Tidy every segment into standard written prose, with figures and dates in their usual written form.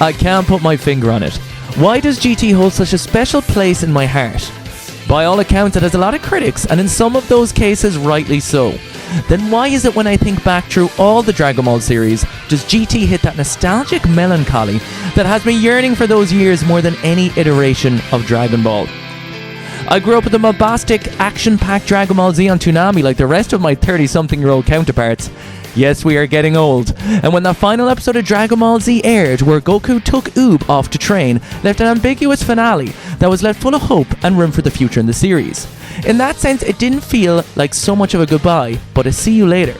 I can't put my finger on it. Why does GT hold such a special place in my heart? By all accounts, it has a lot of critics, and in some of those cases, rightly so. Then why is it when I think back through all the Dragon Ball series, does GT hit that nostalgic melancholy that has me yearning for those years more than any iteration of Dragon Ball? I grew up with the bombastic, action-packed Dragon Ball Z on Toonami like the rest of my 30-something-year-old counterparts. Yes, we are getting old. And when that final episode of Dragon Ball Z aired, where Goku took Oob off to train, left an ambiguous finale that was left full of hope and room for the future in the series. In that sense, it didn't feel like so much of a goodbye, but a see you later.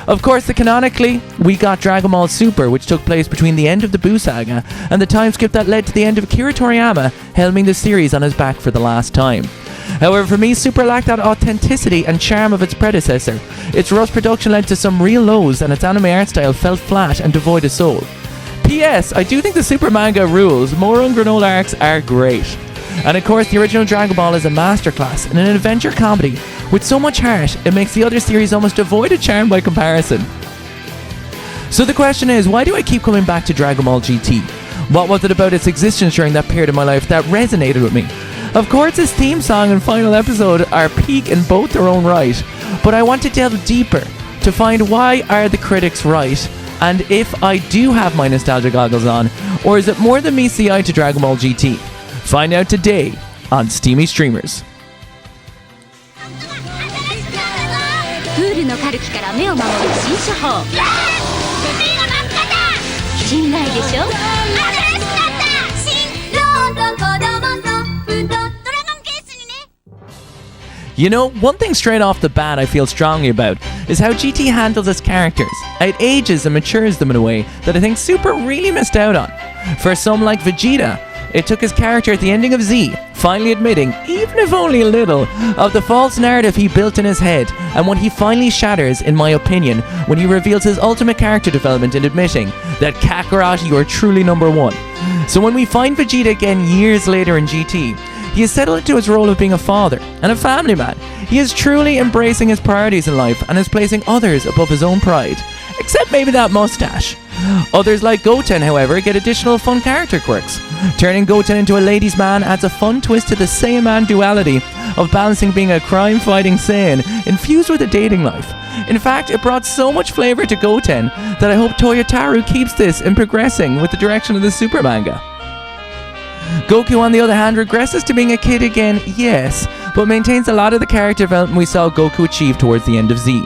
Of course, canonically, we got Dragon Ball Super, which took place between the end of the Buu saga and the time skip that led to the end of Akira Toriyama helming the series on his back for the last time. However, for me, Super lacked that authenticity and charm of its predecessor. Its rushed production led to some real lows, and its anime art style felt flat and devoid of soul. P.S. I do think the Super manga rules. Moro and Granola arcs are great. And of course, the original Dragon Ball is a masterclass in an adventure comedy with so much heart, it makes the other series almost devoid of charm by comparison. So the question is, why do I keep coming back to Dragon Ball GT? What was it about its existence during that period of my life that resonated with me? Of course, its theme song and final episode are peak in both their own right, but I want to delve deeper to find why are the critics right, and if I do have my nostalgia goggles on, or is it more than me see eye to Dragon Ball GT? Find out today on Steamy Streamers. プールのカルキから目を守る新処方信頼でしょ。新しくなった新ローンと子供ソフトドラゴンケースにね。 You know, one thing straight off the bat I feel strongly about is how GT handles its characters. It ages and matures them in a way that I think Super really missed out on. For some like Vegeta, it took his character at the ending of Z, finally admitting, even if only a little, of the false narrative he built in his head, and when he finally shatters, in my opinion, when he reveals his ultimate character development in admitting that Kakarot, you are truly number one. So when we find Vegeta again years later in GT, he has settled into his role of being a father and a family man. He is truly embracing his priorities in life and is placing others above his own pride. Except maybe that mustache. Others like Goten, however, get additional fun character quirks. Turning Goten into a ladies' man adds a fun twist to the Saiyaman duality of balancing being a crime-fighting Saiyan infused with a dating life. In fact, it brought so much flavour to Goten that I hope Toyotaru keeps this in progressing with the direction of the Super manga. Goku, on the other hand, regresses to being a kid again, yes, but maintains a lot of the character development we saw Goku achieve towards the end of Z.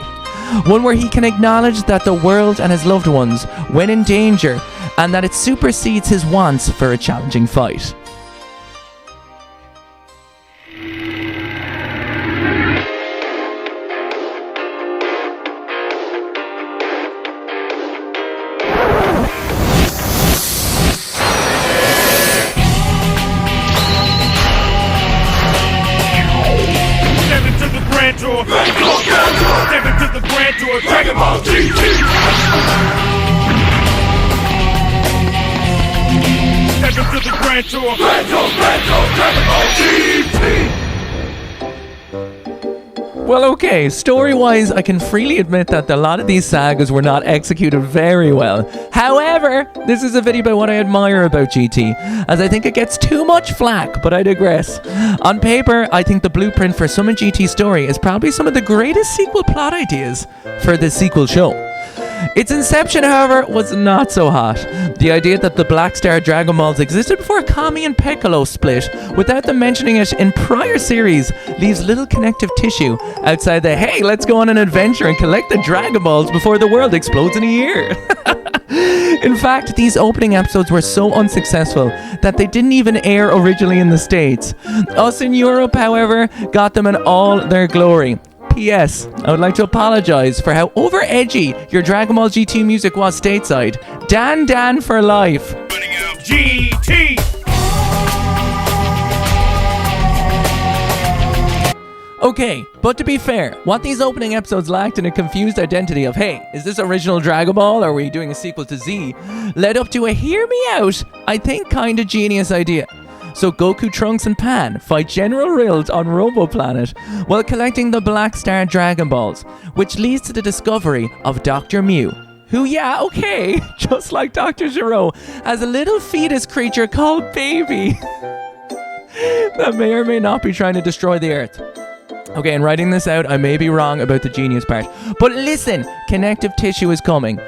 One where he can acknowledge that the world and his loved ones when in danger, and that it supersedes his wants for a challenging fight. Step into the grand tour, Dragon Ball GT. Step into the grand tour, Dragon Ball GT. Well, okay, story-wise, I can freely admit that a lot of these sagas were not executed very well. However, this is a video about what I admire about GT, as I think it gets too much flack, but I digress. On paper, I think the blueprint for some of GT's story is probably some of the greatest sequel plot ideas for this sequel show. Its inception, however, was not so hot. The idea that the Black Star Dragon Balls existed before Kami and Piccolo split, without them mentioning it in prior series, leaves little connective tissue outside the hey, let's go on an adventure and collect the Dragon Balls before the world explodes in a year. In fact, these opening episodes were so unsuccessful that they didn't even air originally in the States. Us in Europe, however, got them in all their glory. P.S. I would like to apologise for how over-edgy your Dragon Ball GT music was stateside. Dan for life. GT. Okay, but to be fair, what these opening episodes lacked in a confused identity of, hey, is this original Dragon Ball or are we doing a sequel to Z, led up to a hear me out, I think kinda genius idea. So Goku, Trunks and Pan fight General Rilt on Robo Planet while collecting the Black Star Dragon Balls, which leads to the discovery of Dr. Mew, who, yeah, okay, just like Dr. Giro, has a little fetus creature called Baby that may or may not be trying to destroy the Earth. Okay, in writing this out, I may be wrong about the genius part. But listen, connective tissue is coming.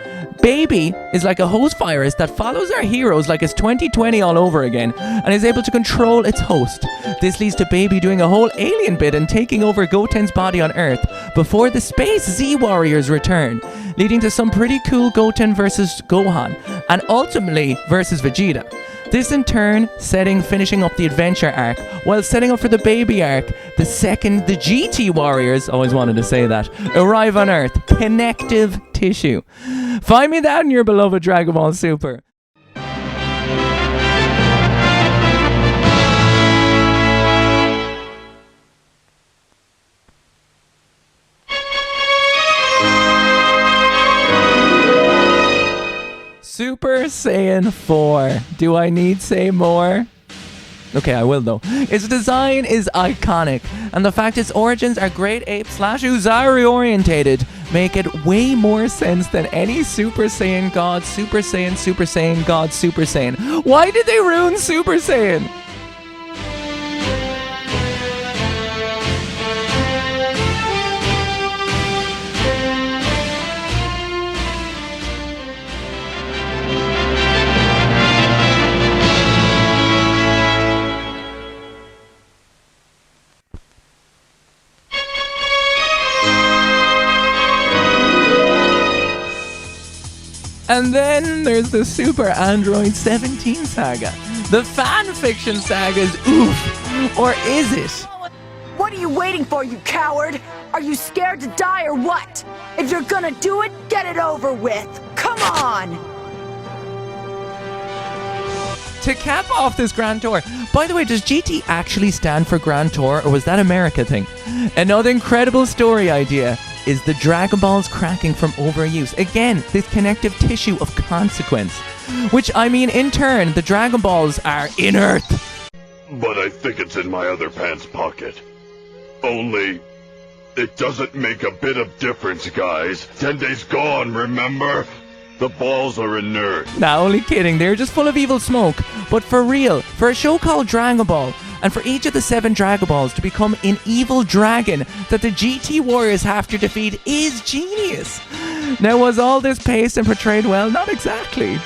Baby is like a host virus that follows our heroes like it's 2020 all over again and is able to control its host. This leads to Baby doing a whole alien bit and taking over Goten's body on Earth before the Space Z Warriors return, leading to some pretty cool Goten versus Gohan and ultimately versus Vegeta. This in turn finishing up the adventure arc, while setting up for the Baby arc, the second the GT Warriors, always wanted to say that, arrive on Earth. Connective tissue. Find me that in your beloved Dragon Ball Super. Super Saiyan 4. Do I need say more? Okay, I will though. Its design is iconic, and the fact its origins are Great Ape / Uzari orientated make it way more sense than any Super Saiyan God, Super Saiyan, Super Saiyan God, Super Saiyan. Why did they ruin Super Saiyan? And then there's the Super Android 17 saga. The fan fiction saga is oof. Or is it? What are you waiting for, you coward? Are you scared to die or what? If you're gonna do it, get it over with. Come on! To cap off this Grand Tour, by the way, does GT actually stand for Grand Tour, or was that America thing? Another incredible story idea is the Dragon Balls cracking from overuse. Again, this connective tissue of consequence. Which, I mean, in turn, the Dragon Balls are inert. But I think it's in my other pants pocket. Only, it doesn't make a bit of difference, guys. 10 days gone, remember? The balls are inert. Nah, only kidding. They're just full of evil smoke. But for real, for a show called Dragon Ball, and for each of the 7 Dragon Balls to become an evil dragon that the GT Warriors have to defeat is genius. Now, was all this paced and portrayed well? Not exactly.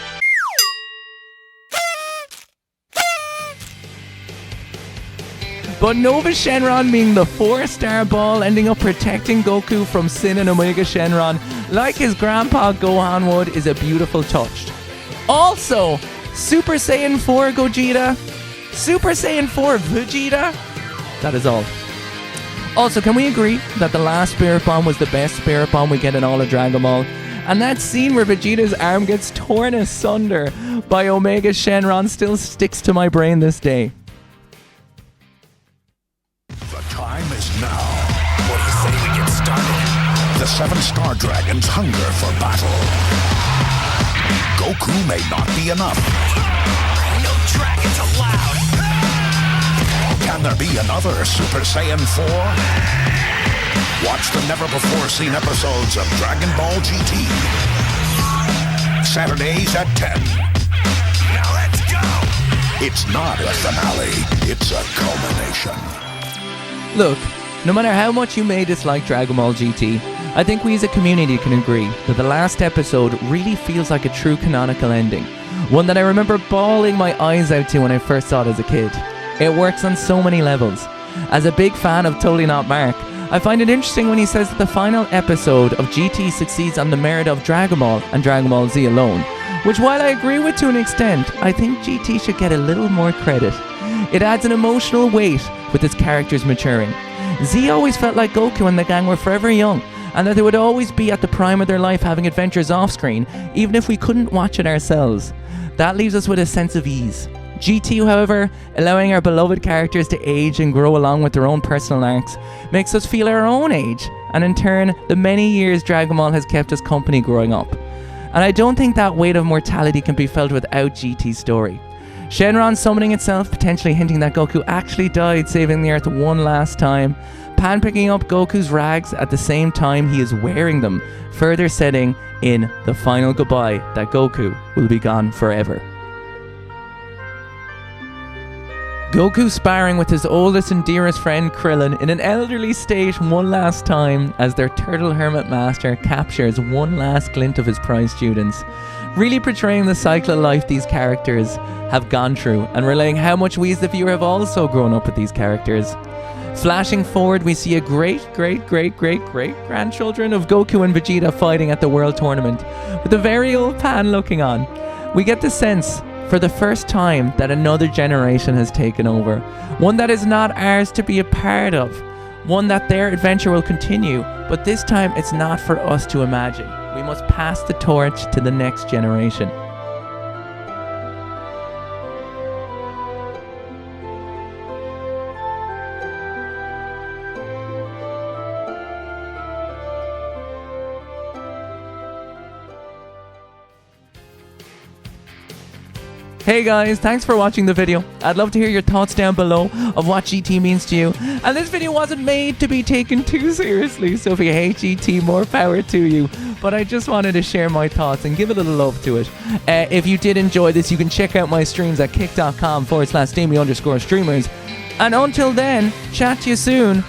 But Nova Shenron being the 4-star ball ending up protecting Goku from Sin and Omega Shenron like his grandpa Gohan would is a beautiful touch. Also, Super Saiyan 4 Gogeta, Super Saiyan 4 Vegeta. That is all. Also, can we agree that the last Spirit Bomb was the best Spirit Bomb we get in all of Dragon Ball? And that scene where Vegeta's arm gets torn asunder by Omega Shenron still sticks to my brain this day. The time is now. What do you say we get started? The 7 Star Dragons hunger for battle. Goku may not be enough. No dragons allowed. Can there be another Super Saiyan 4? Watch the never-before-seen episodes of Dragon Ball GT. Saturdays at 10. Now let's go! It's not a finale, it's a culmination. Look, no matter how much you may dislike Dragon Ball GT, I think we as a community can agree that the last episode really feels like a true canonical ending. One that I remember bawling my eyes out to when I first saw it as a kid. It works on so many levels. As a big fan of Totally Not Mark, I find it interesting when he says that the final episode of GT succeeds on the merit of Dragon Ball and Dragon Ball Z alone. Which, while I agree with to an extent, I think GT should get a little more credit. It adds an emotional weight with its characters maturing. Z always felt like Goku and the gang were forever young, and that they would always be at the prime of their life having adventures off-screen, even if we couldn't watch it ourselves. That leaves us with a sense of ease. GT, however, allowing our beloved characters to age and grow along with their own personal arcs, makes us feel our own age, and in turn, the many years Dragon Ball has kept us company growing up. And I don't think that weight of mortality can be felt without GT's story. Shenron summoning itself, potentially hinting that Goku actually died saving the Earth one last time, Pan picking up Goku's rags at the same time he is wearing them, further setting in the final goodbye that Goku will be gone forever. Goku sparring with his oldest and dearest friend Krillin in an elderly state one last time as their turtle hermit master captures one last glint of his prize students, really portraying the cycle of life these characters have gone through and relaying how much we as the viewer have also grown up with these characters. Flashing forward, we see a great-grandchildren of Goku and Vegeta fighting at the World Tournament, with a very old Pan looking on. We get the sense, for the first time, that another generation has taken over. One that is not ours to be a part of. One that their adventure will continue, but this time it's not for us to imagine. We must pass the torch to the next generation. Hey guys, thanks for watching the video. I'd love to hear your thoughts down below of what GT means to you. And this video wasn't made to be taken too seriously, so if you hate GT, more power to you. But I just wanted to share my thoughts and give a little love to it. If you did enjoy this, you can check out my streams at kick.com/Damie_streamers. And until then, chat to you soon.